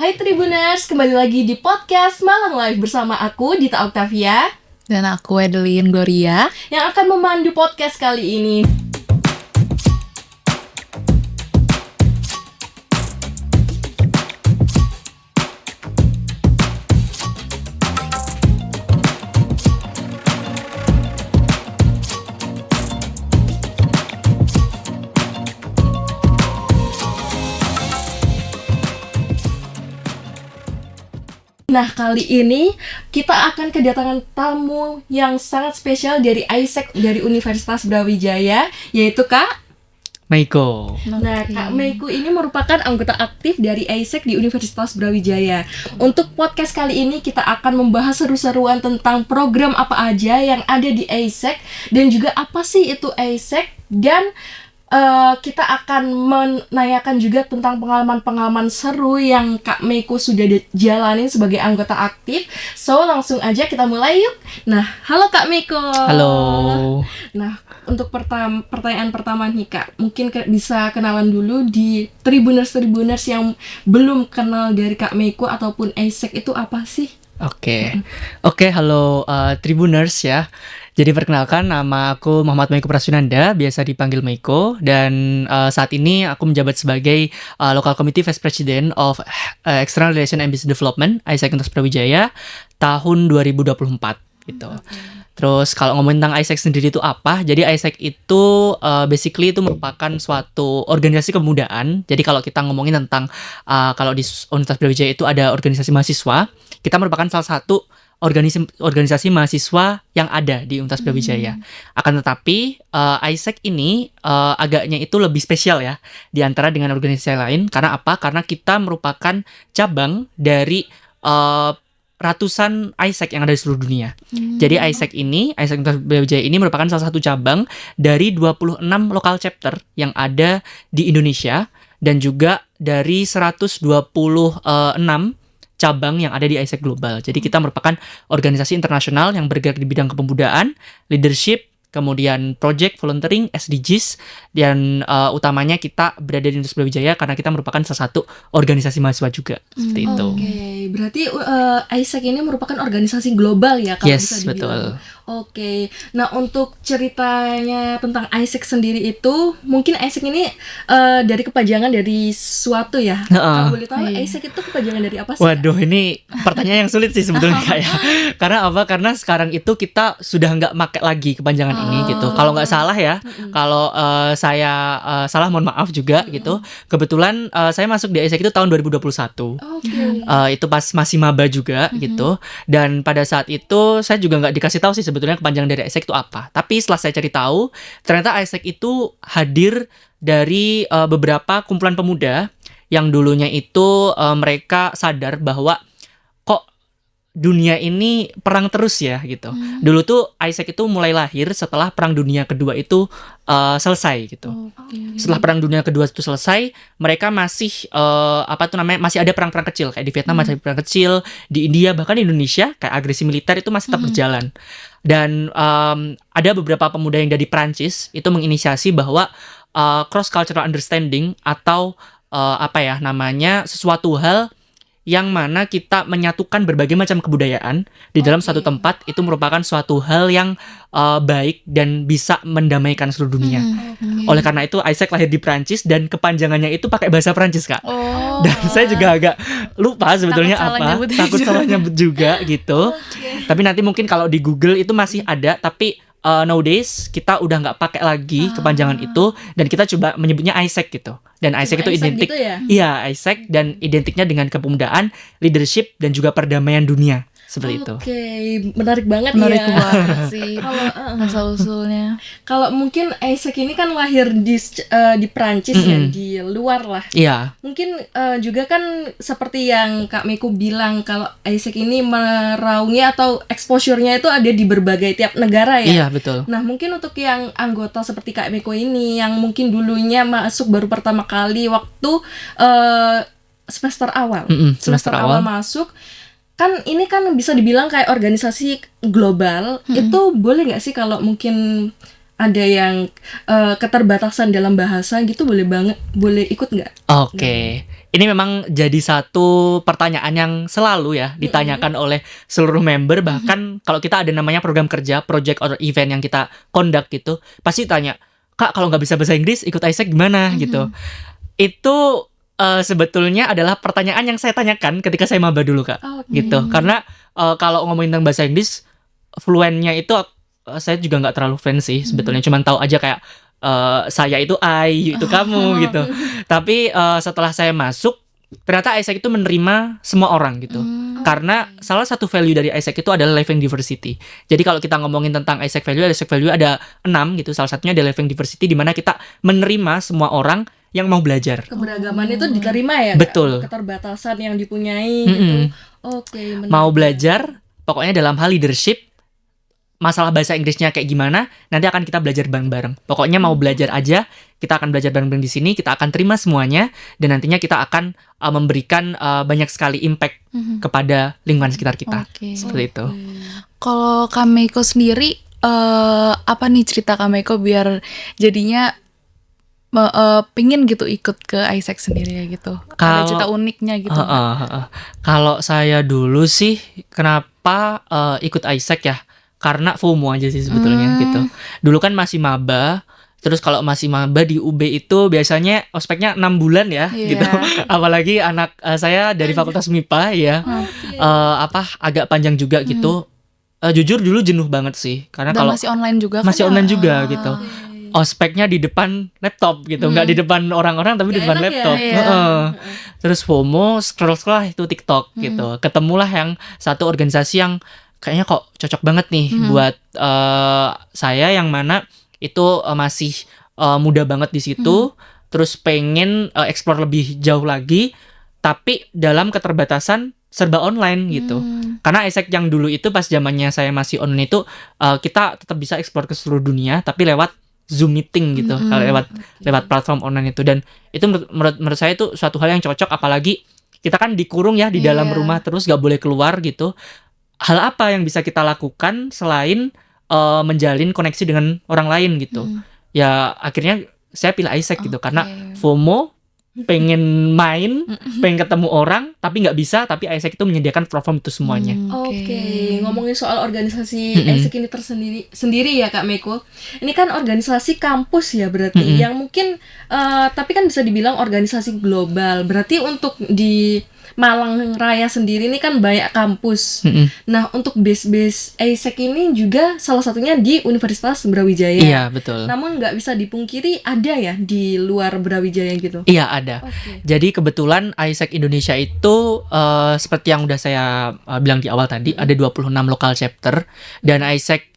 Hai Tribuners, kembali lagi di podcast Malang Live bersama aku, Dita Octavia. Dan aku Adeline Gloria yang akan memandu podcast kali ini. Nah, kali ini kita akan kedatangan tamu yang sangat spesial dari ISEC dari Universitas Brawijaya, yaitu Kak Meiko. Nah, Kak Meiko ini merupakan anggota aktif dari ISEC di Universitas Brawijaya. Untuk podcast kali ini kita akan membahas seru-seruan tentang program apa aja yang ada di ISEC dan juga apa sih itu ISEC, dan kita akan menanyakan juga tentang pengalaman-pengalaman seru yang Kak Meiko sudah jalanin sebagai anggota aktif. So, langsung aja kita mulai yuk. Nah, halo Kak Meiko. Halo. Nah, untuk pertanyaan pertama nih Kak, mungkin bisa kenalan dulu di Tribuners yang belum kenal dari Kak Meiko ataupun ISEC itu apa sih? Oke, halo Tribuners ya. Jadi perkenalkan, nama aku Muhammad Meiko Prasunanda, biasa dipanggil Meiko, dan saat ini aku menjabat sebagai Local Committee Vice President of External Relations and Business Development ISEC Universitas Brawijaya tahun 2024 gitu. Terus kalau ngomongin tentang ISEC sendiri itu apa? Jadi ISEC itu basically itu merupakan suatu organisasi kepemudaan. Jadi kalau kita ngomongin tentang kalau di Universitas Brawijaya itu ada organisasi mahasiswa, kita merupakan salah satu organisasi mahasiswa yang ada di Universitas Brawijaya. Akan tetapi ISEC ini agaknya itu lebih spesial ya di antara dengan organisasi lain. Karena apa? Karena kita merupakan cabang dari ratusan ISEC yang ada di seluruh dunia. Jadi ISEC Universitas Brawijaya ini merupakan salah satu cabang dari 26 local chapter yang ada di Indonesia dan juga dari 126 cabang yang ada di ISEC Global. Jadi kita merupakan organisasi internasional yang bergerak di bidang kepemudaan, leadership, kemudian project, volunteering, SDGs, dan utamanya kita berada di Universitas Brawijaya karena kita merupakan salah satu organisasi mahasiswa juga. Seperti itu. Oke, berarti ISEC ini merupakan organisasi global ya kalau bisa dibilang. Betul. Oke, nah untuk ceritanya tentang ISEC sendiri itu, mungkin ISEC ini dari kepanjangan dari suatu ya. Kalau boleh tahu ISEC itu kepanjangan dari apa sih? Waduh, ini pertanyaan yang sulit sih sebetulnya Kak ya. Karena apa? Karena sekarang itu kita sudah nggak pakai lagi kepanjangan ini gitu. Kalau nggak salah ya, kalau saya salah mohon maaf juga gitu. Kebetulan saya masuk di ISEC itu tahun 2021. Itu pas masih maba juga gitu. Dan pada saat itu saya juga nggak dikasih tahu sih sebetulnya kepanjangan dari ISEC itu apa. Tapi setelah saya cari tahu, ternyata ISEC itu hadir dari beberapa kumpulan pemuda yang dulunya itu mereka sadar bahwa kok dunia ini perang terus ya gitu. Dulu tuh ISEC itu mulai lahir setelah Perang Dunia Kedua itu selesai gitu. Setelah Perang Dunia Kedua itu selesai, mereka masih masih ada perang-perang kecil kayak di Vietnam masih ada perang kecil, di India bahkan di Indonesia kayak agresi militer itu masih tetap berjalan. Dan ada beberapa pemuda yang dari Perancis itu menginisiasi bahwa cross cultural understanding atau sesuatu hal yang mana kita menyatukan berbagai macam kebudayaan di dalam satu tempat itu merupakan suatu hal yang baik dan bisa mendamaikan seluruh dunia. Oleh karena itu ISEC lahir di Prancis dan kepanjangannya itu pakai bahasa Prancis Kak. Dan saya juga agak lupa sebetulnya takut salah nyebut juga gitu. Tapi nanti mungkin kalau di Google itu masih ada, tapi nowadays kita udah nggak pakai lagi kepanjangan itu dan kita coba menyebutnya ISEC gitu. Dan ISEC itu identik gitu ya? Iya, ISEC dan identiknya dengan kepemudaan, leadership dan juga perdamaian dunia. Seperti itu. Oke, menarik banget Menarik ya. banget sih asal-usulnya. Kalau mungkin ISEC ini kan lahir di Prancis ya, di luar lah. Iya. Mungkin juga kan seperti yang Kak Meiko bilang, kalau ISEC ini meraungi atau exposure-nya itu ada di berbagai tiap negara ya. Iya, betul. Nah, mungkin untuk yang anggota seperti Kak Meiko ini yang mungkin dulunya masuk baru pertama kali waktu semester awal. Semester awal masuk, kan ini kan bisa dibilang kayak organisasi global. Itu boleh nggak sih kalau mungkin ada yang keterbatasan dalam bahasa gitu, boleh ikut nggak? Oke. Ini memang jadi satu pertanyaan yang selalu ya ditanyakan oleh seluruh member, bahkan kalau kita ada namanya program kerja, project or event yang kita conduct gitu, pasti tanya, "Kak, kalau nggak bisa bahasa Inggris ikut ISEC gimana?" gitu. Itu sebetulnya adalah pertanyaan yang saya tanyakan ketika saya maba dulu, Kak. Gitu. Karena kalau ngomongin tentang bahasa Inggris, fluennya itu saya juga nggak terlalu fluent sih sebetulnya, cuman tahu aja kayak saya itu I, you itu kamu gitu. Tapi setelah saya masuk, ternyata ISEC itu menerima semua orang gitu. Karena salah satu value dari ISEC itu adalah living diversity. Jadi kalau kita ngomongin tentang ISEC value ada 6 gitu. Salah satunya ada living diversity, di mana kita menerima semua orang yang mau belajar. Keberagaman itu diterima ya? Betul. Keterbatasan yang dipunyai gitu. Oke, menarik. Mau belajar, pokoknya dalam hal leadership, masalah bahasa Inggrisnya kayak gimana, nanti akan kita belajar bareng-bareng. Pokoknya mau belajar aja, kita akan belajar bareng-bareng di sini, kita akan terima semuanya, dan nantinya kita akan memberikan banyak sekali impact kepada lingkungan sekitar kita. Seperti itu. Kalau Kak Meiko sendiri, apa nih cerita Kak Meiko biar jadinya pingin gitu ikut ke ISEC sendiri ya gitu? Ada cerita uniknya gitu? Kalau saya dulu sih, kenapa ikut ISEC ya? Karena FOMO aja sih sebetulnya gitu. Dulu kan masih maba, terus kalau masih maba di UB itu biasanya ospeknya 6 bulan ya gitu. Apalagi anak saya dari Fakultas MIPA ya. Agak panjang juga gitu. Jujur dulu jenuh banget sih, karena Dan kalau masih online juga masih kan? online juga gitu. Ospeknya di depan laptop gitu, nggak di depan orang-orang tapi di depan laptop. Terus FOMO, scroll itu TikTok gitu. Ketemulah yang satu organisasi yang kayaknya kok cocok banget nih buat saya, yang mana itu masih muda banget di situ, terus pengen explore lebih jauh lagi, tapi dalam keterbatasan serba online gitu. Karena ISEC yang dulu itu pas zamannya saya masih online itu kita tetap bisa explore ke seluruh dunia, tapi lewat Zoom meeting gitu, lewat platform online itu. Dan itu menurut saya itu suatu hal yang cocok, apalagi kita kan dikurung ya di dalam rumah terus, gak boleh keluar gitu. Hal apa yang bisa kita lakukan selain menjalin koneksi dengan orang lain gitu. Ya akhirnya saya pilih ISEC gitu, karena FOMO, pengen main, pengen ketemu orang, tapi nggak bisa, tapi ISEC itu menyediakan platform itu semuanya. Ngomongin soal organisasi ISEC ini sendiri ya Kak Meiko. Ini kan organisasi kampus ya berarti, yang mungkin tapi kan bisa dibilang organisasi global. Berarti untuk di Malang Raya sendiri ini kan banyak kampus. Nah, untuk base ISEC ini juga salah satunya di Universitas Brawijaya. Iya, betul. Namun nggak bisa dipungkiri ada ya di luar Brawijaya gitu. Iya, ada. Jadi kebetulan ISEC Indonesia itu seperti yang udah saya bilang di awal tadi, ada 26 lokal chapter, dan ISEC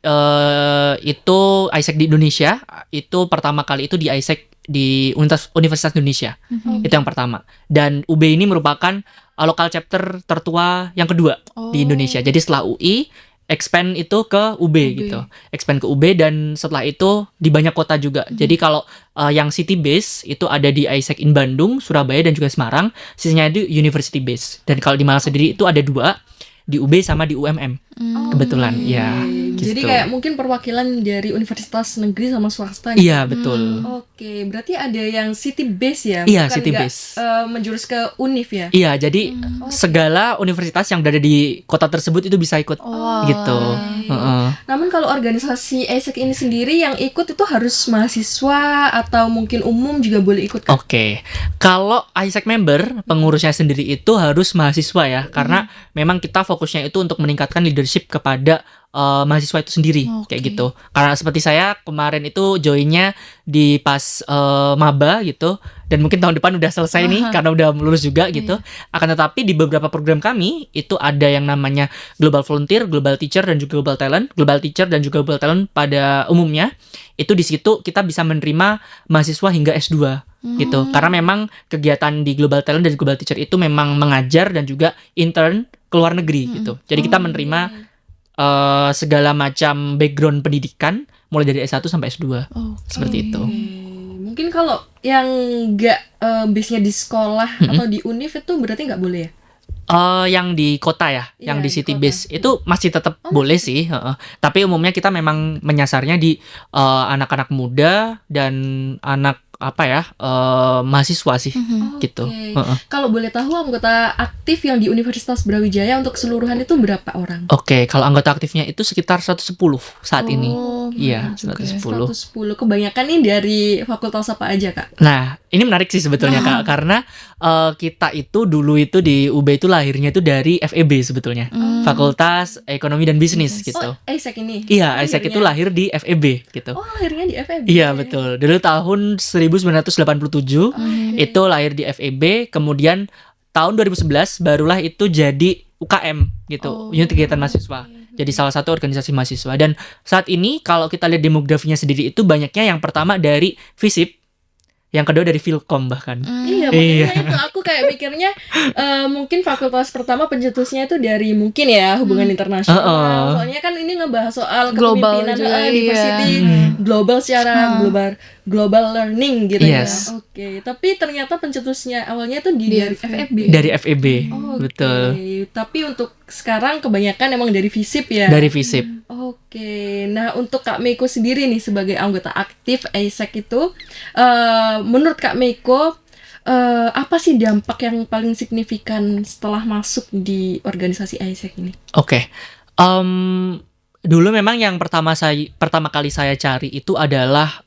itu ISEC di Indonesia itu pertama kali itu di ISEC di Universitas Indonesia. Itu yang pertama. Dan UB ini merupakan lokal chapter tertua yang kedua di Indonesia. Jadi setelah UI, expand itu ke UB gitu. Expand ke UB, dan setelah itu di banyak kota juga. Jadi kalau yang city base itu ada di ISEC in Bandung, Surabaya, dan juga Semarang. Sisanya itu university base. Dan kalau di Malang sendiri itu ada 2, di UB sama di UMM. Kebetulan ya. Jadi kayak mungkin perwakilan dari universitas negeri sama swasta gitu. Iya, betul. Oke, berarti ada yang city base ya? Iya, bukan city nggak, base. Menjurus ke univ ya? Iya, jadi segala universitas yang berada di kota tersebut itu bisa ikut gitu. Namun kalau organisasi ISEC ini sendiri yang ikut itu harus mahasiswa atau mungkin umum juga boleh ikut kan? Oke. Kalau ISEC member, pengurusnya sendiri itu harus mahasiswa ya, karena memang kita fokusnya itu untuk meningkatkan leadership kepada mahasiswa itu sendiri, kayak gitu. Karena seperti saya kemarin itu joinnya di pas maba gitu, dan mungkin tahun depan udah selesai nih karena udah lulus juga gitu. Akan tetapi di beberapa program kami itu ada yang namanya Global Volunteer, Global Teacher, dan juga Global Talent. Global Teacher dan juga Global Talent pada umumnya itu di situ kita bisa menerima mahasiswa hingga S2 gitu. Karena memang kegiatan di Global Talent dan Global Teacher itu memang mengajar dan juga intern ke luar negeri gitu. Jadi kita menerima segala macam background pendidikan mulai dari S1 sampai S2. Seperti itu. Mungkin kalau yang nggak base-nya di sekolah atau di univ itu berarti nggak boleh ya? Yang di kota ya, Iya, yang di di city kota. base itu masih tetap boleh sih, heeh. Tapi umumnya kita memang menyasarnya di anak-anak muda dan anak mahasiswa sih gitu. Oke. Heeh. Kalau boleh tahu anggota aktif yang di Universitas Brawijaya untuk keseluruhan itu berapa orang? Oke, kalau anggota aktifnya itu sekitar 110 saat ini. Oh, Iya, juga ya. 110. 110. Kebanyakan nih dari fakultas apa aja, Kak? Nah, ini menarik sih sebetulnya Kak, karena kita itu dulu itu di UB itu lahirnya itu dari FEB sebetulnya, Fakultas Ekonomi dan Bisnis gitu. Oh, AIESEC ini. Iya, AIESEC itu lahir di FEB gitu. Oh, lahirnya di FEB. Iya betul. Dulu tahun 1987 itu lahir di FEB, kemudian tahun 2011 barulah itu jadi UKM gitu, Unit Kegiatan Mahasiswa. Jadi salah satu organisasi mahasiswa. Dan saat ini kalau kita lihat demografinya sendiri itu banyaknya yang pertama dari FISIP, yang kedua dari Filkom bahkan. Iya, makanya itu aku kayak mikirnya mungkin fakultas pertama pencetusnya itu dari mungkin ya hubungan internasional. Soalnya kan ini ngebahas soal Global kepemimpinan juga, diversity global secara global learning gitu Yes. ya. Oke, tapi ternyata pencetusnya awalnya itu dari FEB. Dari FEB, Oke. betul. Tapi untuk sekarang kebanyakan emang dari FISIP ya. Dari FISIP. Oke, nah untuk Kak Meiko sendiri nih sebagai anggota aktif AIESEC itu, menurut Kak Meiko apa sih dampak yang paling signifikan setelah masuk di organisasi AIESEC ini? Oke. Dulu memang yang pertama kali saya cari itu adalah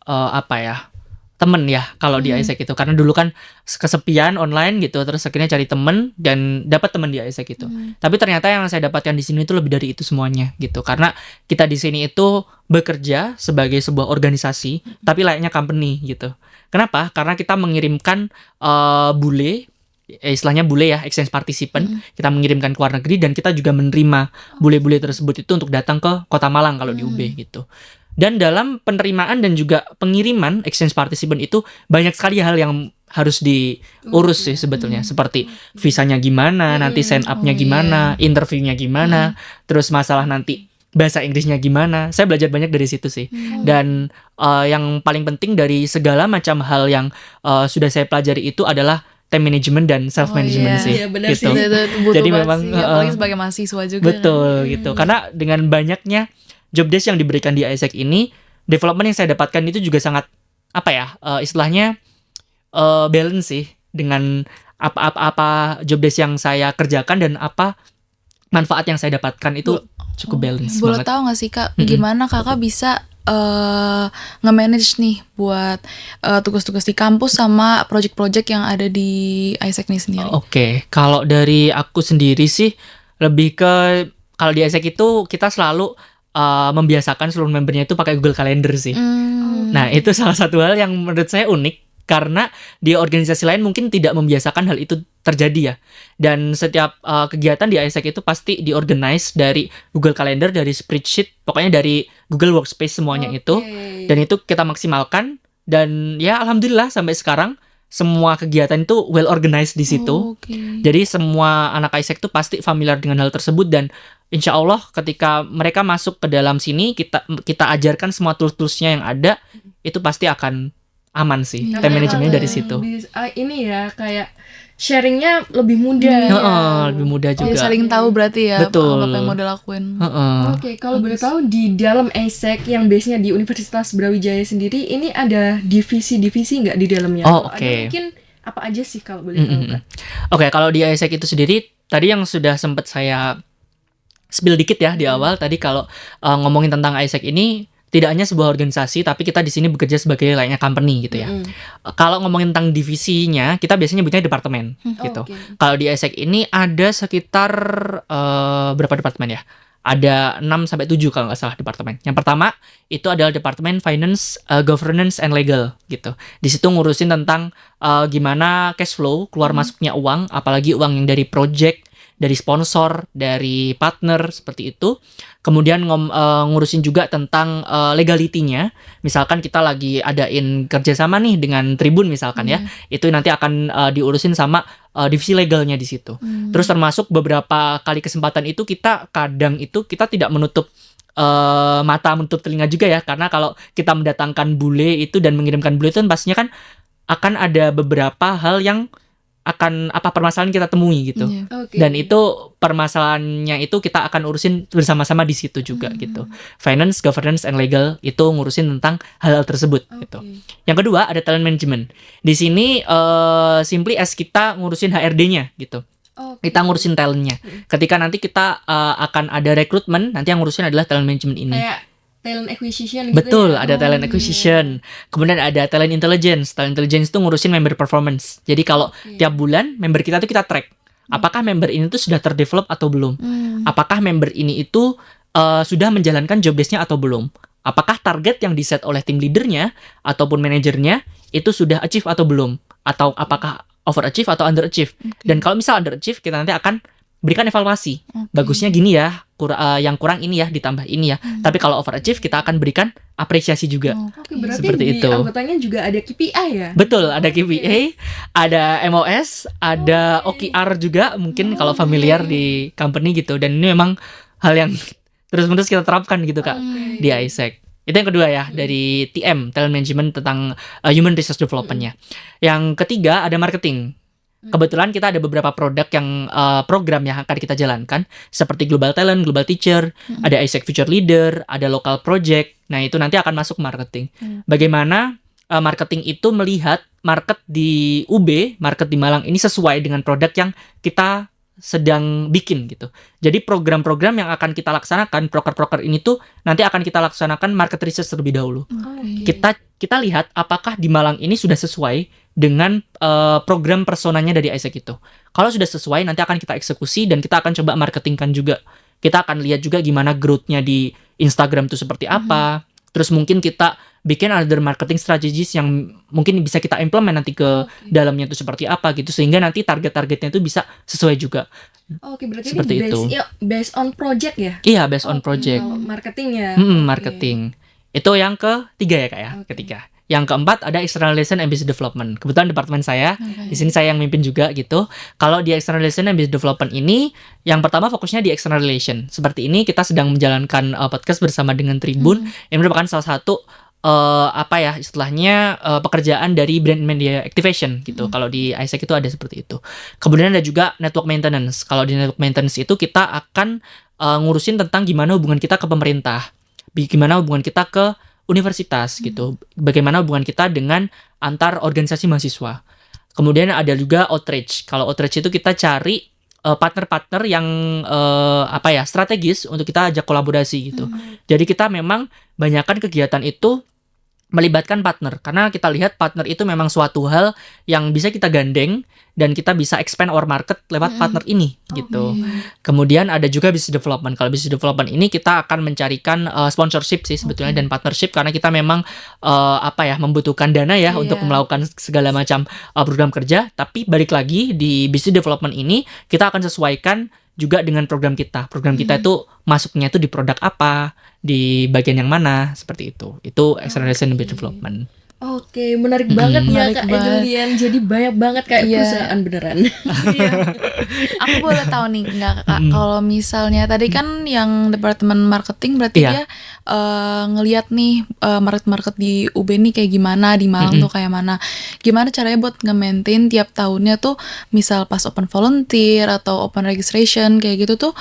temen ya kalau di AIESEC itu, karena dulu kan kesepian online gitu, terus akhirnya cari temen dan dapat temen di AIESEC itu. Tapi ternyata yang saya dapatkan di sini itu lebih dari itu semuanya gitu, karena kita di sini itu bekerja sebagai sebuah organisasi tapi layaknya company gitu. Kenapa? Karena kita mengirimkan bule, istilahnya bule ya, exchange participant, kita mengirimkan ke luar negeri dan kita juga menerima bule-bule tersebut itu untuk datang ke Kota Malang kalau di UB gitu. Dan dalam penerimaan dan juga pengiriman exchange participant itu banyak sekali hal yang harus diurus sih sebetulnya, seperti visanya gimana, nanti sign up-nya gimana, interview-nya gimana, terus masalah nanti bahasa Inggrisnya gimana. Saya belajar banyak dari situ sih. Dan yang paling penting dari segala macam hal yang sudah saya pelajari itu adalah time management dan self management sih. Iya, benar gitu. sih. Itu butuh Jadi banget memang, sih, apalagi sebagai mahasiswa juga. Betul gitu. Karena dengan banyaknya job desk yang diberikan di AIESEC ini, development yang saya dapatkan itu juga sangat istilahnya balance sih dengan apa job desk yang saya kerjakan dan apa manfaat yang saya dapatkan itu cukup balance Boleh banget. tahu nggak sih Kak, gimana Kakak bisa nge-manage nih buat tugas-tugas di kampus sama project-project yang ada di AIESEC ini sendiri? Oke, kalau dari aku sendiri sih lebih ke, kalau di AIESEC itu kita selalu membiasakan seluruh membernya itu pakai Google Calendar sih. Nah, itu salah satu hal yang menurut saya unik, karena di organisasi lain mungkin tidak membiasakan hal itu terjadi ya. Dan setiap kegiatan di AIESEC itu pasti diorganize dari Google Calendar, dari spreadsheet, pokoknya dari Google Workspace semuanya itu. Dan itu kita maksimalkan, dan ya alhamdulillah sampai sekarang semua kegiatan itu well organized di situ. Jadi semua anak AIESEC itu pasti familiar dengan hal tersebut, dan insya Allah ketika mereka masuk ke dalam sini, kita ajarkan semua tools-toolsnya yang ada, itu pasti akan aman sih. Time managementnya dari situ. Ini ya kayak sharingnya lebih mudah. Lebih mudah juga. Jadi saling tahu berarti ya Betul. apa yang mau dilakuin. Oke, kalau boleh tahu di dalam AIESEC yang base-nya di Universitas Brawijaya sendiri, ini ada divisi-divisi nggak di dalamnya? Oh, Ada oke. mungkin apa aja sih kalau boleh tahu, Kak? Oke, kalau di AIESEC itu sendiri, tadi yang sudah sempat saya spill dikit ya di awal, tadi kalau ngomongin tentang AIESEC ini, tidak hanya sebuah organisasi, tapi kita di sini bekerja sebagai layaknya company gitu ya. Kalau ngomongin tentang divisinya, kita biasanya nyebutnya departemen gitu. Oke. Kalau di AIESEC ini ada sekitar berapa departemen ya? Ada 6 sampai 7 kalau nggak salah departemen. Yang pertama itu adalah departemen Finance, Governance and Legal gitu. Di situ ngurusin tentang gimana cash flow, keluar masuknya uang, apalagi uang yang dari project, dari sponsor, dari partner seperti itu. Kemudian ngurusin juga tentang legalitinya. Misalkan kita lagi adain kerjasama nih dengan Tribun misalkan ya, itu nanti akan diurusin sama divisi legalnya di situ. Terus termasuk beberapa kali kesempatan itu kita tidak menutup mata, menutup telinga juga ya, karena kalau kita mendatangkan bule itu dan mengirimkan bule itu kan pastinya kan akan ada beberapa hal yang akan apa permasalahan kita temui gitu. Iya. Oke. Dan itu permasalahannya itu kita akan urusin bersama-sama di situ juga gitu. Finance, governance, and legal itu ngurusin tentang hal-hal tersebut gitu. Oke. Yang kedua ada talent management. Di sini simply as kita ngurusin HRD-nya gitu. Oke. Kita ngurusin talentnya. Ketika nanti kita akan ada rekrutmen, nanti yang ngurusin adalah talent management ini. Kayak talent acquisition gitu Betul, ya? ada talent acquisition. Kemudian ada talent intelligence. Talent intelligence itu ngurusin member performance. Jadi kalau tiap bulan member kita tuh kita track. Apakah member ini tuh sudah terdevelop atau belum? Apakah member ini itu sudah menjalankan job desk-nya atau belum? Apakah target yang diset oleh tim leadernya ataupun manajernya itu sudah achieve atau belum? Atau apakah overachieve atau underachieve? Dan kalau misal underachieve, kita nanti akan berikan evaluasi. Bagusnya gini ya, yang kurang ini ya, ditambah ini ya. Tapi kalau overachieve, kita akan berikan apresiasi juga. Oke, berarti Seperti di itu. anggotanya juga ada KPI ya? Betul, ada KPI, ada MOS, ada OKR juga, mungkin kalau familiar di company gitu. Dan ini memang hal yang terus-menerus kita terapkan gitu Kak di ISEC. Itu yang kedua ya, dari TM, Talent Management tentang Human Resource Development-nya. Yang ketiga ada marketing. Kebetulan kita ada beberapa produk yang program yang akan kita jalankan seperti Global Talent, Global Teacher, ada ISEC Future Leader, ada Local Project. Nah, itu nanti akan masuk marketing. Bagaimana marketing itu melihat market di UB, market di Malang ini sesuai dengan produk yang kita sedang bikin gitu. Jadi program-program yang akan kita laksanakan, proker-proker ini tuh nanti akan kita laksanakan market research terlebih dahulu. Kita lihat apakah di Malang ini sudah sesuai dengan program personanya dari ISEC itu. Kalau sudah sesuai, nanti akan kita eksekusi dan kita akan coba marketingkan juga. Kita akan lihat juga gimana growth-nya di Instagram itu seperti apa. Terus mungkin kita bikin other marketing strategies yang mungkin bisa kita implement nanti ke dalamnya itu seperti apa gitu. Sehingga nanti target-targetnya itu bisa sesuai juga. Oke, berarti Seperti ini itu. based on project ya? Iya, based on project. Kalau marketing ya? Marketing. Itu yang ketiga ya Kak ya, ketiga. Yang keempat ada external relation and business development. Kebetulan departemen saya, di sini saya yang mimpin juga gitu. Kalau di external relation and business development ini, yang pertama fokusnya di external relation. Seperti ini kita sedang menjalankan podcast bersama dengan Tribun, yang merupakan salah satu istilahnya pekerjaan dari brand media activation gitu. Kalau di ISEC itu ada seperti itu. Kemudian ada juga network maintenance. Kalau di network maintenance itu kita akan ngurusin tentang gimana hubungan kita ke pemerintah, gimana hubungan kita ke universitas gitu, bagaimana hubungan kita dengan antar organisasi mahasiswa. Kemudian ada juga outreach. Kalau outreach itu kita cari partner-partner yang strategis untuk kita ajak kolaborasi gitu. Jadi kita memang banyakkan kegiatan itu melibatkan partner, karena kita lihat partner itu memang suatu hal yang bisa kita gandeng dan kita bisa expand our market lewat partner ini gitu. Kemudian ada juga business development. Kalau business development ini kita akan mencarikan sponsorship sih sebetulnya dan partnership, karena kita memang membutuhkan dana ya untuk melakukan segala macam program kerja. Tapi balik lagi di business development ini kita akan sesuaikan juga dengan program kita. Program kita itu masuknya itu di produk apa, di bagian yang mana, seperti itu. Itu external relation and business development. Oke, menarik banget ya Menarik Kak banget. Emilian. Jadi banyak banget kayak Iya. perusahaan beneran. Aku boleh tahu nih nggak Kak, kalau misalnya tadi kan yang departemen marketing berarti Iya. dia ngelihat nih market-market di UB nih kayak gimana, di Malang tuh kayak mana. Gimana caranya buat nge-maintain tiap tahunnya tuh misal pas open volunteer atau open registration kayak gitu tuh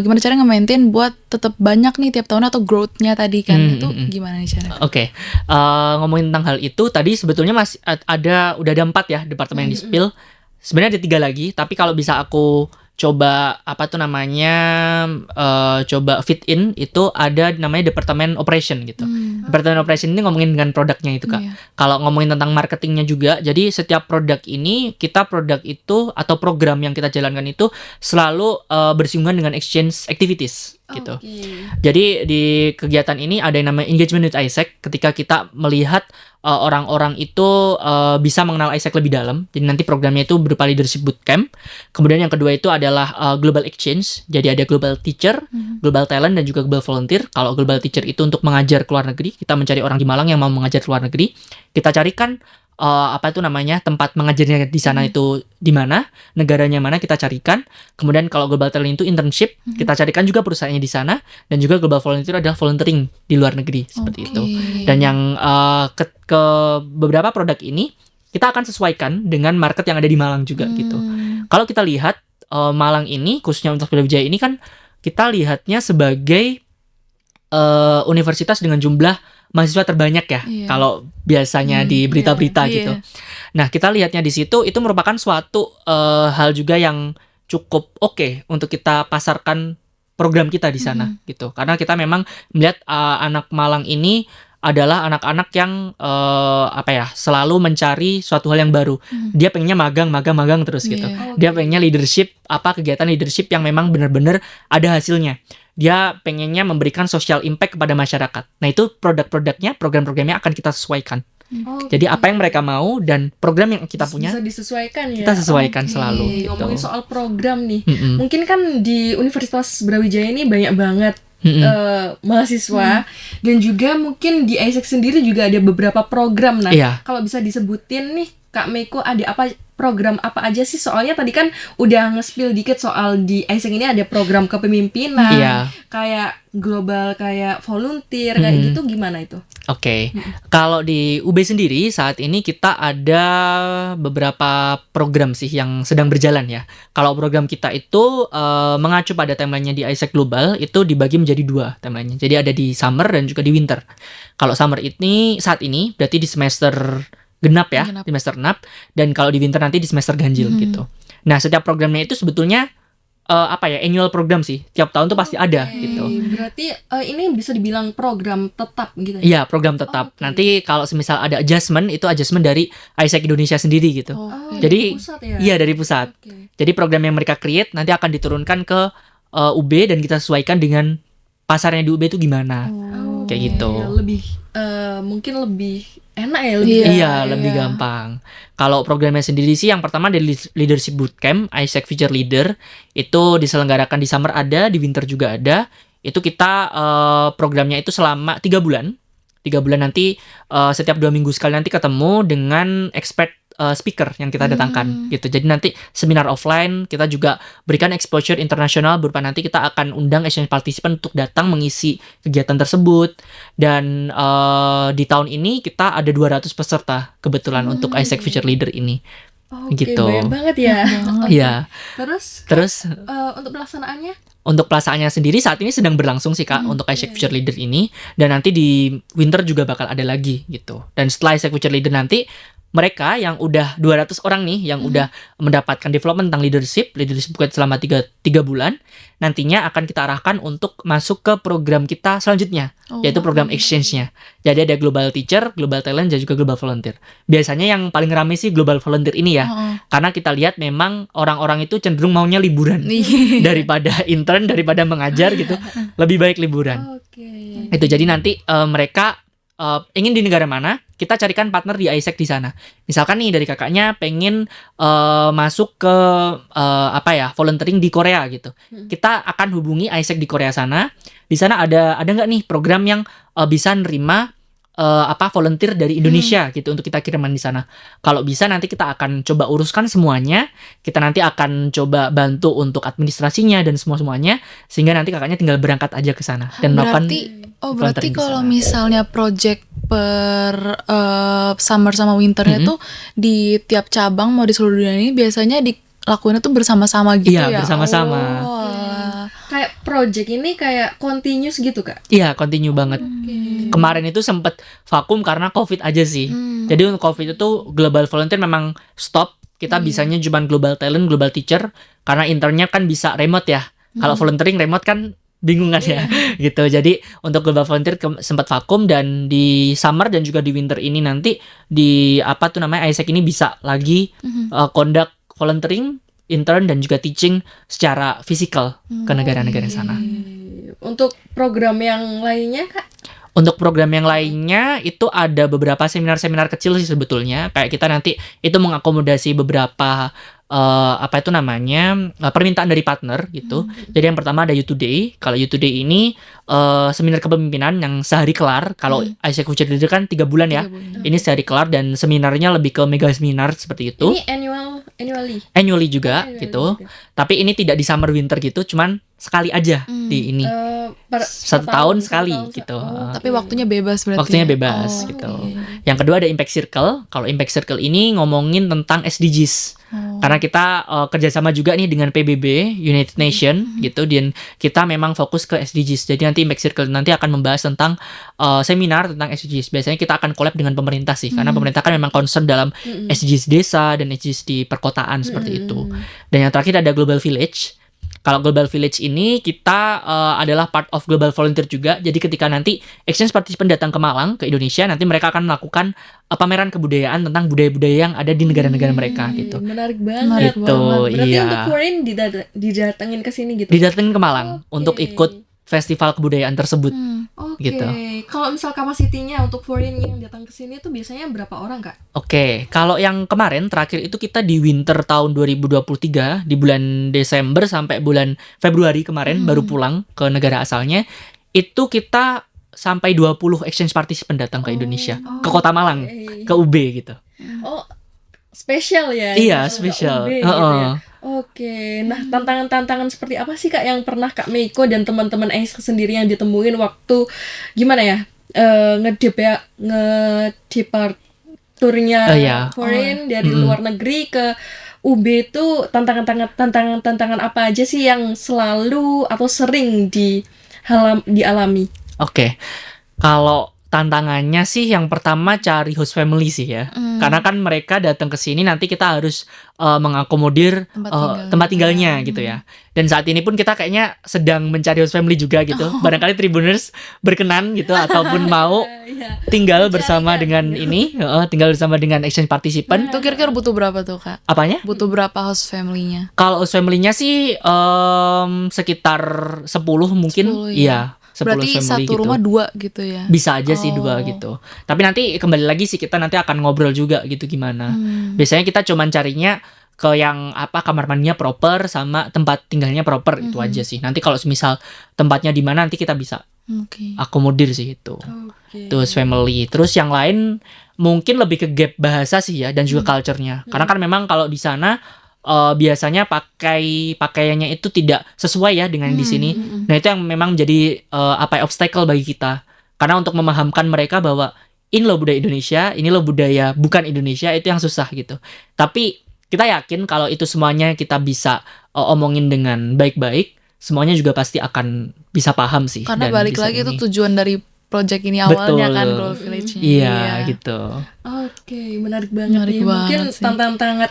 gimana caranya nge-maintain buat tetap banyak nih tiap tahun atau growth-nya tadi kan itu gimana nih caranya? Oke, ngomongin tentang hal itu tadi sebetulnya masih udah ada 4 ya departemen yang di-spill. Sebenarnya ada 3 lagi, tapi kalau bisa aku coba coba fit in, itu ada namanya departemen operation gitu. Departemen operation ini ngomongin dengan produknya itu Kak. Iya. Kalau ngomongin tentang marketingnya juga, jadi setiap produk ini produk itu atau program yang kita jalankan itu selalu bersinggungan dengan exchange activities gitu. Jadi di kegiatan ini ada yang namanya engagement with ISEC, ketika kita melihat orang-orang itu bisa mengenal ISEC lebih dalam. Jadi nanti programnya itu berupa leadership bootcamp. Kemudian yang kedua itu adalah global exchange. Jadi ada global teacher, global talent, dan juga global volunteer. Kalau global teacher itu untuk mengajar ke luar negeri, kita mencari orang di Malang yang mau mengajar ke luar negeri. Kita carikan tempat mengajarnya di sana itu di mana, negaranya mana, kita carikan. Kemudian kalau global talent itu internship, kita carikan juga perusahaannya di sana. Dan juga global volunteer adalah volunteering di luar negeri seperti itu. Dan yang ke beberapa produk ini kita akan sesuaikan dengan market yang ada di Malang juga gitu. Kalau kita lihat Malang ini khususnya Universitas Brawijaya ini kan kita lihatnya sebagai universitas dengan jumlah mahasiswa terbanyak ya. Iya. Kalau biasanya di berita-berita gitu. Nah, kita lihatnya di situ itu merupakan suatu hal juga yang cukup oke untuk kita pasarkan program kita di sana gitu. Karena kita memang melihat anak Malang ini adalah anak-anak yang selalu mencari suatu hal yang baru. Dia pengennya magang terus gitu. Dia pengennya leadership, kegiatan leadership yang memang benar-benar ada hasilnya. Dia pengennya memberikan social impact kepada masyarakat. Nah, itu produk-produknya, program-programnya akan kita sesuaikan. Jadi apa yang mereka mau dan program yang kita punya bisa disesuaikan ya. kita sesuaikan selalu gitu. Ngomongin soal program nih, mungkin kan di Universitas Brawijaya ini banyak banget mahasiswa dan juga mungkin di AIESEC sendiri juga ada beberapa program. Nah, kalau bisa disebutin nih Kak Meiko, ada program apa aja sih? Soalnya tadi kan udah nge-spill dikit soal di AIESEC ini ada program kepemimpinan, kayak global, kayak volunteer, kayak gitu. Gimana itu? Oke. Kalau di UB sendiri saat ini kita ada beberapa program sih yang sedang berjalan ya. Kalau program kita itu mengacu pada timeline-nya di AIESEC Global itu dibagi menjadi 2 timeline-nya. Jadi ada di summer dan juga di winter. Kalau summer ini saat ini berarti di semester genap ya, di semester genap, dan kalau di winter nanti di semester ganjil gitu. Nah, setiap programnya itu sebetulnya annual program sih. Tiap tahun tuh pasti ada gitu. Berarti ini bisa dibilang program tetap gitu ya? Iya, program tetap. Nanti kalau semisal ada adjustment, itu adjustment dari AIESEC Indonesia sendiri gitu. Jadi dari pusat ya? Iya, dari pusat. Jadi program yang mereka create nanti akan diturunkan ke UB dan kita sesuaikan dengan pasarnya di UB itu gimana. Kayak gitu. Ya, lebih mungkin lebih enak ya, lebih gampang. Kalau programnya sendiri sih yang pertama dari Leadership Bootcamp, AIESEC Future Leader, itu diselenggarakan di summer ada, di winter juga ada. Itu kita programnya itu selama 3 bulan. 3 bulan nanti setiap 2 minggu sekali nanti ketemu dengan expert speaker yang kita datangkan gitu. Jadi nanti seminar offline, kita juga berikan exposure internasional berupa nanti kita akan undang exchange participant untuk datang mengisi kegiatan tersebut. Dan di tahun ini kita ada 200 peserta kebetulan untuk AIESEC Future Leader ini. Gitu. Banyak banget ya. Iya. Terus untuk pelaksanaannya? Untuk pelaksanaannya sendiri saat ini sedang berlangsung sih Kak untuk AIESEC Future Leader ini, dan nanti di winter juga bakal ada lagi gitu. Dan setelah AIESEC Future Leader nanti mereka yang udah 200 orang nih yang udah mendapatkan development tentang leadership bukan selama 3 bulan, nantinya akan kita arahkan untuk masuk ke program kita selanjutnya, yaitu program exchange-nya. Jadi ada Global Teacher, Global Talent, dan juga Global Volunteer. Biasanya yang paling ramai sih Global Volunteer ini ya, karena kita lihat memang orang-orang itu cenderung maunya liburan daripada intern, daripada mengajar gitu, lebih baik liburan. Itu jadi nanti mereka ingin di negara mana, kita carikan partner di AIESEC di sana. Misalkan nih dari kakaknya pengen masuk ke volunteering di Korea gitu. Kita akan hubungi AIESEC di Korea sana. Di sana ada nggak nih program yang bisa nerima volunteer dari Indonesia gitu untuk kita kirimkan di sana. Kalau bisa nanti kita akan coba uruskan semuanya. Kita nanti akan coba bantu untuk administrasinya dan semuanya sehingga nanti kakaknya tinggal berangkat aja ke sana dan melakukan berarti kalau misalnya project per summer sama winternya tuh di tiap cabang mau di seluruh dunia ini biasanya dilakuinnya tuh bersama-sama gitu ya? Iya, bersama-sama. Kayak project ini kayak continuous gitu Kak? Iya, continue banget. Kemarin itu sempat vakum karena COVID aja sih. Jadi untuk COVID itu Global Volunteer memang stop. Kita bisanya cuma Global Talent, Global Teacher karena internnya kan bisa remote ya. Kalau volunteering remote kan bingung kan ya gitu. Jadi untuk Global Volunteer sempat vakum, dan di summer dan juga di winter ini nanti di AIESEC ini bisa lagi conduct volunteering, intern, dan juga teaching secara fisikal ke negara-negara sana. Untuk program yang lainnya Kak? Untuk program yang lainnya itu ada beberapa seminar-seminar kecil sih sebetulnya. Kayak kita nanti itu mengakomodasi beberapa permintaan dari partner gitu. Jadi yang pertama ada You Today. Kalau You Today ini seminar kepemimpinan yang sehari kelar. Kalau AIESEC Future Leader kan 3 bulan ya. Ini sehari kelar dan seminarnya lebih ke mega seminar seperti itu. Ini annually juga gitu. Tapi ini tidak di summer winter gitu, cuman sekali aja di ini. Satu tahun sekali gitu. Tapi waktunya bebas berarti. Waktunya ya? bebas Oh, gitu. oke. Yang kedua ada Impact Circle. Kalau Impact Circle ini ngomongin tentang SDGs. Karena kita kerjasama juga nih dengan PBB, United Nation gitu, dan kita memang fokus ke SDGs. Jadi nanti Impact Circle nanti akan membahas tentang seminar tentang SDGs. Biasanya kita akan collab dengan pemerintah sih, karena pemerintah kan memang concern dalam SDGs desa dan SDGs di perkotaan seperti itu. Dan yang terakhir ada Global Village. Kalau Global Village ini kita adalah part of Global Volunteer juga. Jadi ketika nanti exchange participant datang ke Malang, ke Indonesia, nanti mereka akan melakukan pameran kebudayaan tentang budaya-budaya yang ada di negara-negara mereka gitu. Menarik banget. Menarik Gitu, Berarti iya. untuk foreign didatengin ke sini gitu. Didatengin ke Malang Oke. untuk ikut festival kebudayaan tersebut. Oke. Gitu. Kalau misal kapasitinya untuk foreign yang datang ke sini itu biasanya berapa orang, Kak? Oke, kalau yang kemarin terakhir itu kita di winter tahun 2023 di bulan Desember sampai bulan Februari kemarin baru pulang ke negara asalnya. Itu kita sampai 20 exchange participant datang ke Indonesia, ke Kota Malang, ke UB gitu. Oh, spesial ya? Iya, Kalau spesial. nggak UB gitu Heeh. ya. Oke, nah tantangan-tantangan seperti apa sih Kak yang pernah Kak Meiko dan teman-teman AISEC sendiri yang ditemuin waktu gimana ya ngedeparturnya Iya. foreign dari luar negeri ke UB itu tantangan apa aja sih yang selalu atau sering dialami? Oke. Kalau tantangannya sih yang pertama cari host family sih ya. Karena kan mereka datang ke sini nanti kita harus mengakomodir tempat tinggalnya gitu ya. Dan saat ini pun kita kayaknya sedang mencari host family juga gitu. Barangkali Tribuners berkenan gitu ataupun mau tinggal bersama dengan ini, tinggal bersama dengan exchange participant. Itu kira-kira butuh berapa tuh, Kak? Apanya? Butuh berapa host family-nya? Kalau host family-nya sih sekitar 10 mungkin. 10 ya. Iya, 10 Berarti family satu gitu. rumah 2 gitu ya? Bisa aja sih 2 gitu. Tapi nanti kembali lagi sih kita nanti akan ngobrol juga gitu gimana. Biasanya kita cuman carinya ke yang kamar mandinya proper sama tempat tinggalnya proper itu aja sih. Nanti kalau misal tempatnya di mana nanti kita bisa Oke. akomodir sih itu. Terus family. Terus yang lain mungkin lebih ke gap bahasa sih ya dan juga culture-nya. Karena kan memang kalau di sana biasanya pakaiannya itu tidak sesuai ya dengan di sini. Nah, itu yang memang menjadi obstacle bagi kita. Karena untuk memahamkan mereka bahwa ini loh budaya Indonesia, ini loh budaya bukan Indonesia, itu yang susah gitu. Tapi kita yakin kalau itu semuanya kita bisa omongin dengan baik-baik, semuanya juga pasti akan bisa paham sih. Karena dan balik bisa lagi itu ini. tujuan dari project ini awalnya Betul. kan Global Village-nya. Iya gitu. Oke, menarik banget Menarik nih. Mungkin banget sih.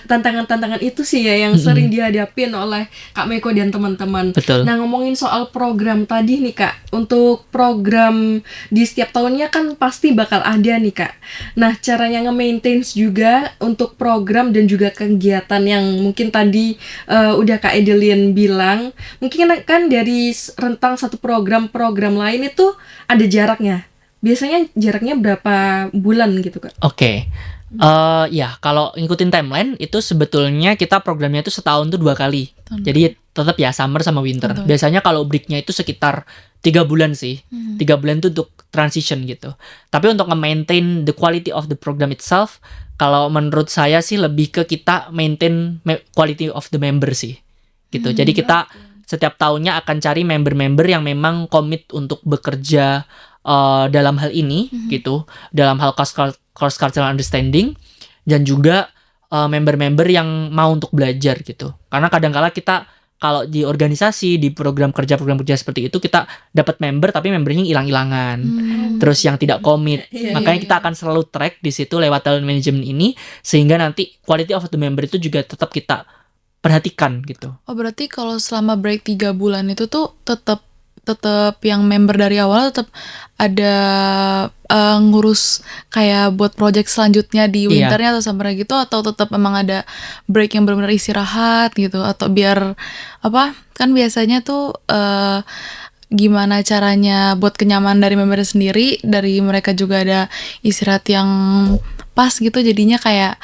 tantangan-tantangan itu sih ya yang sering dihadapin oleh Kak Meiko dan teman-teman. Betul. Nah, ngomongin soal program tadi nih Kak, untuk program di setiap tahunnya kan pasti bakal ada nih Kak. Nah, caranya nge-maintain juga untuk program dan juga kegiatan yang mungkin tadi udah Kak Edelien bilang, mungkin kan dari rentang satu program lain itu ada jaraknya. Biasanya jaraknya berapa bulan gitu Kak? Oke. Ya kalau ngikutin timeline itu sebetulnya kita programnya itu setahun tuh 2 kali. Jadi tetap ya summer sama winter. Biasanya kalau breaknya itu sekitar 3 bulan sih. 3 bulan itu untuk transition gitu. Tapi untuk nge-maintain the quality of the program itself, kalau menurut saya sih lebih ke kita maintain quality of the member sih. Gitu. Jadi kita setiap tahunnya akan cari member-member yang memang komit untuk bekerja dalam hal ini gitu, dalam hal cross cultural understanding dan juga member-member yang mau untuk belajar gitu. Karena kadang-kala kita kalau di organisasi, di program kerja seperti itu kita dapat member tapi membernya hilang-hilangan. Terus yang tidak komit. Makanya kita akan selalu track di situ lewat talent management ini sehingga nanti quality of the member itu juga tetap kita perhatikan gitu. Oh, berarti kalau selama break 3 bulan itu tuh tetap yang member dari awal tetap ada ngurus kayak buat project selanjutnya di winternya atau summer gitu, atau tetap memang ada break yang benar-benar istirahat gitu, atau biar kan biasanya tuh gimana caranya buat kenyamanan dari member sendiri, dari mereka juga ada istirahat yang pas gitu, jadinya kayak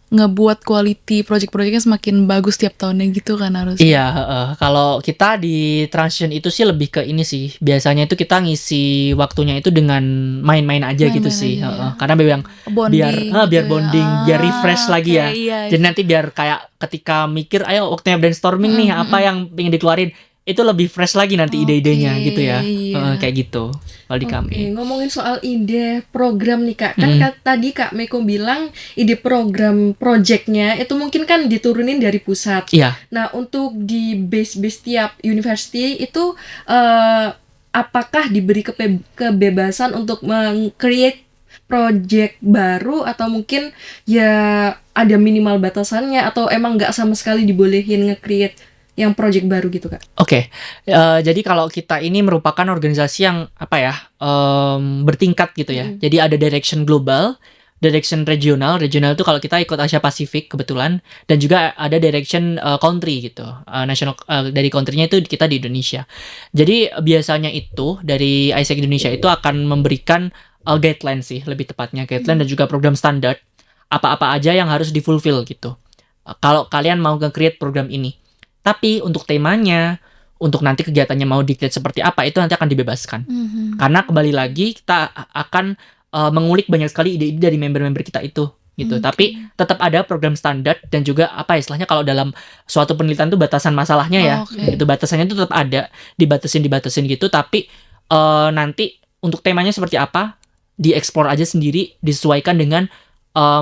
ngebuat quality project-projectnya semakin bagus tiap tahunnya gitu kan harus. Iya, kalau kita di transition itu sih lebih ke ini sih. Biasanya itu kita ngisi waktunya itu dengan main-main aja gitu sih. Karena biar Bonding biar gitu bonding, ya. biar refresh lagi ya. Iya. Jadi nanti biar kayak ketika mikir, ayo waktunya brainstorming nih, apa yang pengen dikeluarin. itu lebih fresh lagi nanti ide-idenya gitu ya. Iya. Kayak gitu kalau di kami. Oke, ngomongin soal ide program nih Kak, kan tadi Kak Meiko bilang ide program projectnya itu mungkin kan diturunin dari pusat. Iya. Nah, untuk di base-base tiap university itu apakah diberi kebebasan untuk meng-create project baru atau mungkin ya ada minimal batasannya atau emang nggak sama sekali dibolehin nge-create yang project baru gitu Kak? Oke, jadi kalau kita ini merupakan organisasi yang apa ya, bertingkat gitu ya. Jadi ada direction global, direction regional. Regional itu kalau kita ikut Asia Pasifik kebetulan, dan juga ada direction country gitu. National dari country-nya itu kita di Indonesia. Jadi biasanya itu dari AIESEC Indonesia itu akan memberikan guideline sih, lebih tepatnya guideline dan juga program standar apa-apa aja yang harus di-fulfill gitu. Kalau kalian mau nge-create program ini. Tapi untuk temanya, untuk nanti kegiatannya mau di-create seperti apa, itu nanti akan dibebaskan. Karena kembali lagi kita akan mengulik banyak sekali ide-ide dari member-member kita itu gitu. Tapi tetap ada program standar dan juga apa istilahnya kalau dalam suatu penelitian itu batasan masalahnya ya. Gitu, batasannya itu tetap ada, dibatasin gitu, tapi nanti untuk temanya seperti apa, dieksplor aja sendiri, disesuaikan dengan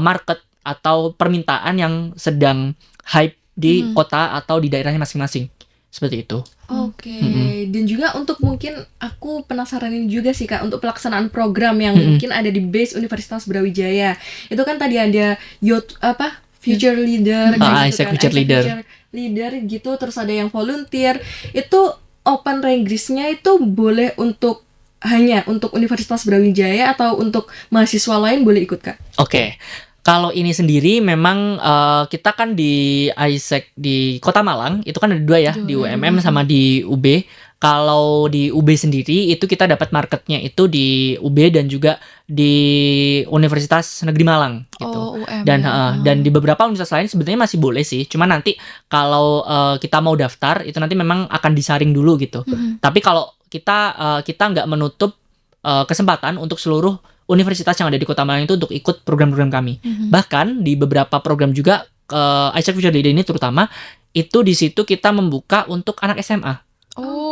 market atau permintaan yang sedang hype di kota atau di daerahnya masing-masing. Seperti itu. Oke, dan juga untuk mungkin aku penasaran ini juga sih Kak, untuk pelaksanaan program yang mungkin ada di base Universitas Brawijaya. Itu kan tadi ada future leader AIESEC future leader gitu, terus ada yang volunteer. Itu open range-nya itu boleh hanya untuk Universitas Brawijaya atau untuk mahasiswa lain boleh ikut Kak? Oke. Kalau ini sendiri memang kita kan di AIESEC di Kota Malang itu kan ada dua ya, di UMM sama di UB. Kalau di UB sendiri itu kita dapat marketnya itu di UB dan juga di Universitas Negeri Malang gitu. Dan di beberapa universitas lain sebenarnya masih boleh sih. Cuma nanti kalau kita mau daftar itu nanti memang akan disaring dulu gitu. Tapi kalau kita nggak menutup kesempatan untuk seluruh universitas yang ada di Kota Malang itu untuk ikut program-program kami. Bahkan di beberapa program juga AIESEC Future Leader ini terutama itu di situ kita membuka untuk anak SMA.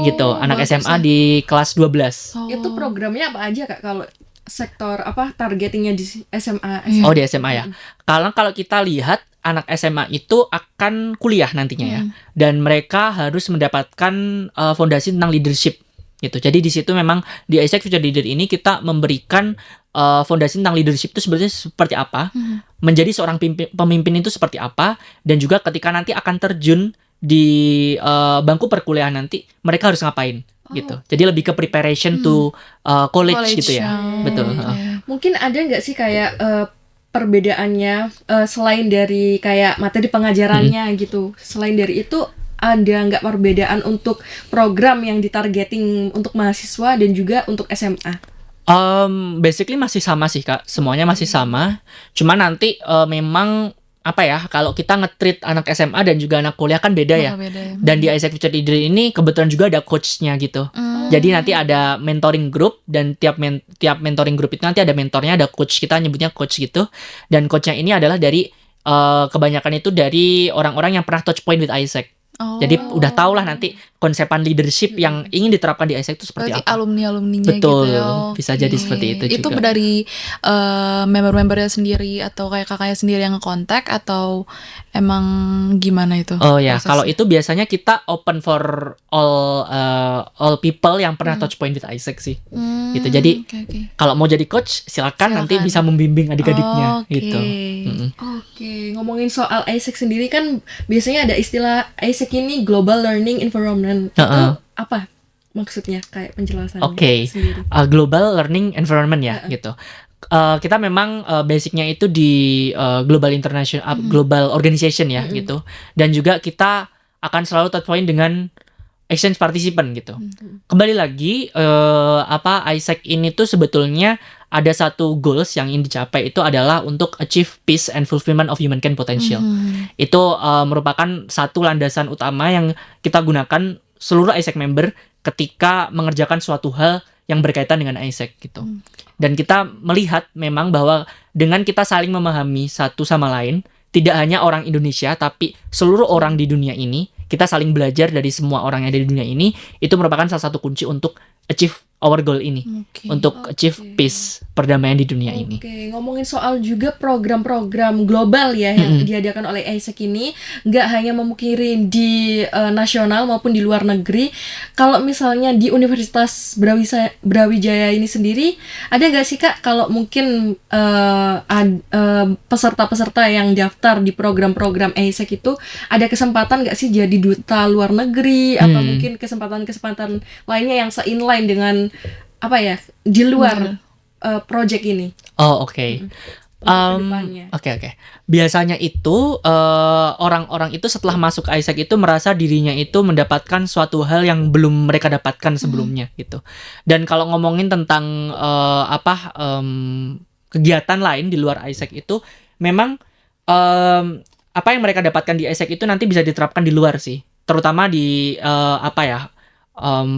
Gitu, anak SMA di kelas 12. Itu programnya apa aja Kak kalau sektor targetingnya di SMA? Oh, di SMA ya. Kalau kita lihat anak SMA itu akan kuliah nantinya ya. Dan mereka harus mendapatkan fondasi tentang leadership gitu. Jadi di situ memang di AIESEC Future Leader ini kita memberikan fondasi tentang leadership itu sebenarnya seperti apa, menjadi seorang pemimpin itu seperti apa, dan juga ketika nanti akan terjun di bangku perkuliahan nanti mereka harus ngapain gitu. Jadi lebih ke preparation to college gitu ya. Betul. Mungkin ada nggak sih kayak perbedaannya selain dari kayak materi pengajarannya gitu. Selain dari itu ada nggak perbedaan untuk program yang ditargeting untuk mahasiswa dan juga untuk SMA? Basically masih sama sih Kak, semuanya masih sama. Cuma nanti memang apa ya, kalau kita nge-treat anak SMA dan juga anak kuliah kan beda ya. Dan di AIESEC Future Leader ini kebetulan juga ada coach-nya gitu. Jadi nanti ada mentoring group dan tiap mentoring group itu nanti ada mentornya, ada coach, kita nyebutnya coach gitu. Dan coach-nya ini adalah dari kebanyakan itu dari orang-orang yang pernah touch point with AIESEC. Jadi udah tau lah nanti konsepan leadership yang ingin diterapkan di AIESEC itu seperti berarti apa. alumni-alumninya Betul, gitu ya. bisa jadi seperti itu juga. Itu dari member-membernya sendiri atau kayak kakaknya sendiri yang nge-contact atau emang gimana itu? Oh ya, prosesnya? kalau itu biasanya kita open for all people yang pernah touch point with AIESEC sih. Gitu. Jadi kalau mau jadi coach silakan nanti bisa membimbing adik-adiknya gitu. Oke, ngomongin soal AIESEC sendiri kan biasanya ada istilah AIESEC ini Global Learning Environment. Itu apa maksudnya, kayak penjelasannya sendiri? Global Learning Environment ya gitu. Kita memang basicnya itu di global international global organization ya gitu. Dan juga kita akan selalu touch point dengan exchange participant gitu. Kembali lagi AIESEC ini tuh sebetulnya ada satu goals yang ingin dicapai, itu adalah untuk achieve peace and fulfillment of humankind potential. Itu merupakan satu landasan utama yang kita gunakan seluruh AIESEC member ketika mengerjakan suatu hal yang berkaitan dengan AIESEC gitu. Dan kita melihat memang bahwa dengan kita saling memahami satu sama lain, tidak hanya orang Indonesia tapi seluruh orang di dunia ini, kita saling belajar dari semua orang yang ada di dunia ini, itu merupakan salah satu kunci untuk achieve our goal ini, untuk achieve peace, perdamaian di dunia ini. Oke, ngomongin soal juga program-program global ya yang diadakan oleh AIESEC ini, nggak hanya memungkiri di nasional maupun di luar negeri. Kalau misalnya di Universitas Brawijaya ini sendiri, ada nggak sih Kak kalau mungkin peserta-peserta yang daftar di program-program AIESEC itu ada kesempatan nggak sih jadi duta luar negeri atau mungkin kesempatan-kesempatan lainnya yang se-inline dengan apa ya di luar project ini? Oh oke. Oke. Biasanya itu orang-orang itu setelah masuk AIESEC itu merasa dirinya itu mendapatkan suatu hal yang belum mereka dapatkan sebelumnya gitu. Dan kalau ngomongin tentang kegiatan lain di luar AIESEC itu, memang apa yang mereka dapatkan di AIESEC itu nanti bisa diterapkan di luar sih, terutama di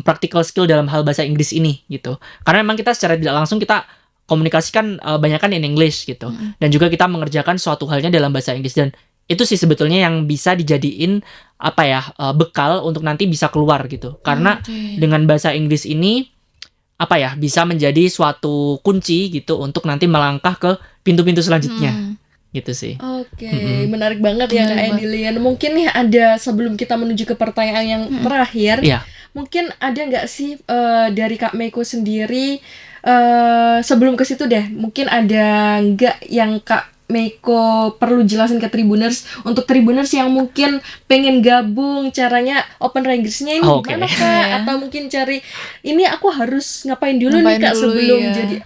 practical skill dalam hal bahasa Inggris ini gitu. Karena memang kita secara tidak langsung kita komunikasikan banyakan in English gitu. Dan juga kita mengerjakan suatu halnya dalam bahasa Inggris, dan itu sih sebetulnya yang bisa dijadiin bekal untuk nanti bisa keluar gitu. Karena dengan bahasa Inggris ini bisa menjadi suatu kunci gitu untuk nanti melangkah ke pintu-pintu selanjutnya. Gitu sih. Oke, menarik banget ya Kak Endilian. Mungkin nih ada, sebelum kita menuju ke pertanyaan yang terakhir, mungkin ada nggak sih dari Kak Meiko sendiri, sebelum ke situ deh, mungkin ada nggak yang Kak Meiko perlu jelasin ke Tribuners, untuk Tribuners yang mungkin pengen gabung, caranya open Inggrisnya ini gimana Kak? Atau mungkin cari ini aku harus ngapain dulu nih Kak sebelum jadi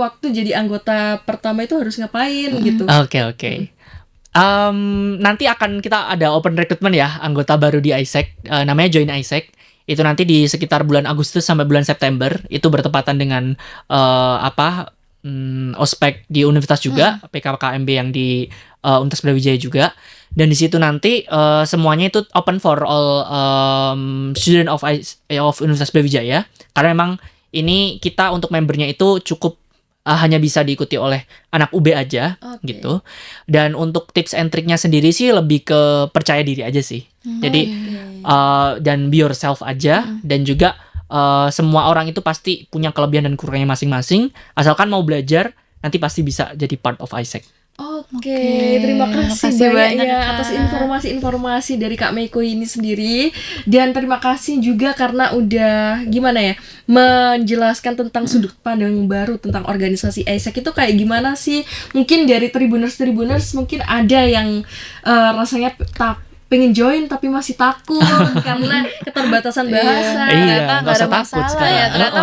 waktu jadi anggota pertama itu harus ngapain gitu? Oke. Nanti akan kita ada open recruitment ya, anggota baru di AIESEC, namanya Join AIESEC. Itu nanti di sekitar bulan Agustus sampai bulan September, itu bertepatan dengan ospek di universitas juga, PKKMB yang di Universitas Brawijaya juga. Dan di situ nanti semuanya itu open for all student of Universitas Brawijaya. Karena memang ini kita untuk membernya itu cukup hanya bisa diikuti oleh anak UB aja gitu. Dan untuk tips and triknya sendiri sih lebih ke percaya diri aja sih. Jadi dan be yourself aja, dan juga semua orang itu pasti punya kelebihan dan kurangnya masing-masing. Asalkan mau belajar, nanti pasti bisa jadi part of AIESEC. Oke, terima kasih banyak ya atas informasi-informasi dari Kak Meiko ini sendiri. Dan terima kasih juga karena udah menjelaskan tentang sudut pandang baru tentang organisasi AIESEC itu kayak gimana sih. Mungkin dari Tribuners mungkin ada yang rasanya pengen join tapi masih takut karena keterbatasan bahasa. Ternyata nggak usah takut sekarang. Ternyata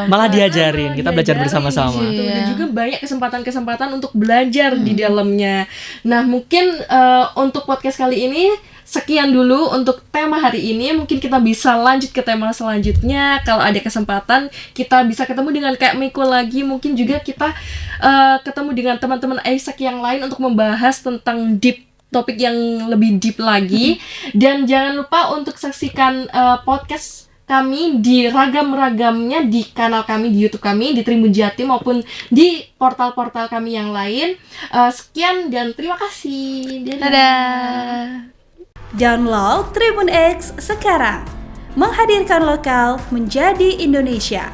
malah diajarin. Kita belajar bersama-sama. Gitu. Dan juga banyak kesempatan-kesempatan untuk belajar di dalamnya. Nah, mungkin untuk podcast kali ini sekian dulu untuk tema hari ini. Mungkin kita bisa lanjut ke tema selanjutnya. Kalau ada kesempatan kita bisa ketemu dengan Kak Meiko lagi. Mungkin juga kita ketemu dengan teman-teman AIESEC yang lain untuk membahas tentang topik yang lebih deep lagi. Dan jangan lupa untuk saksikan podcast kami di ragam-ragamnya di kanal kami, di YouTube kami, di Tribun Jatim maupun di portal-portal kami yang lain. Sekian dan terima kasih. Dadah. Download Tribun X sekarang. Menghadirkan lokal menjadi Indonesia.